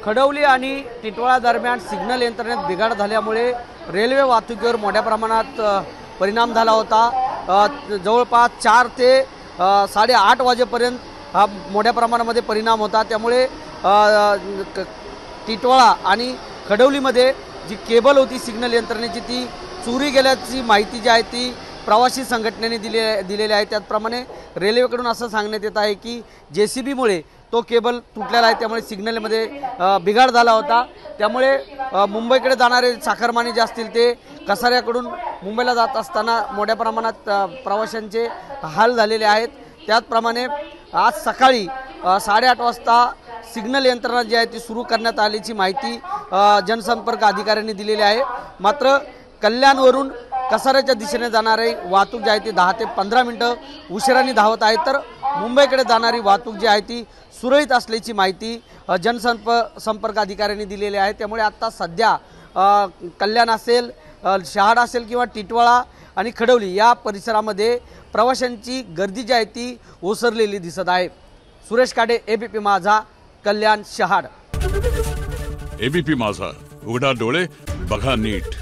खडवली आणि टिटवाळा दरम्यान सिग्नल यंत्रणेत बिघाड झाल्यामुळे रेल्वे वाहतुकीवर मोठ्या प्रमाणात परिणाम झाला होता। जवळपास 4 ते 8:30 वाजेपर्यंत हा मोठ्या प्रमाणामध्ये परिणाम होता। त्यामुळे टिटवाळा आणि खडवलीमध्ये जी केबल होती सिग्नल यंत्रणेची ती चोरी गेल्याची माहिती जी आहे ती प्रवासी संघटनेने दिलेली आहे। त्याचप्रमाणे रेल्वेकडून असं सांगण्यात येत आहे की JCBमुळे तो केबल तुटलेला आहे, त्यामुळे सिग्नलमध्ये बिघाड झाला होता। त्यामुळे मुंबईकडे जाणारे चाकरमानी जे असतील ते कसाऱ्याकडून मुंबईला जात असताना मोठ्या प्रमाणात प्रवाशांचे हाल झालेले आहेत। त्याचप्रमाणे आज सकाळी 8:30 वाजता सिग्नल यंत्रणा जी आहे ती सुरू करण्यात आल्याची माहिती जनसंपर्क अधिकाऱ्यांनी दिलेली आहे। मात्र कल्याणवरून कसाऱ्याच्या दिशेने जाणारी वाहतूक जी आहे ती 10 ते 15 मिनिटं उशिराने धावत आहे, तर मुंबईकडे जाणारी वाहतूक जी आहे ती सुरळीत असल्याची माहिती जनसंपर्क अधिकाऱ्यांनी दिलेली आहे। त्यामुळे आता सध्या कल्याण असेल, शहाड असेल किंवा टिटवाळा आणि खडवली या परिसरामध्ये प्रवाशांची गर्दी जी आहे ती ओसरलेली दिसत आहे। सुरेश काडे, ABP माझा, कल्याण, शहाड। ABP माझा, उघडा डोळे बघा नीट।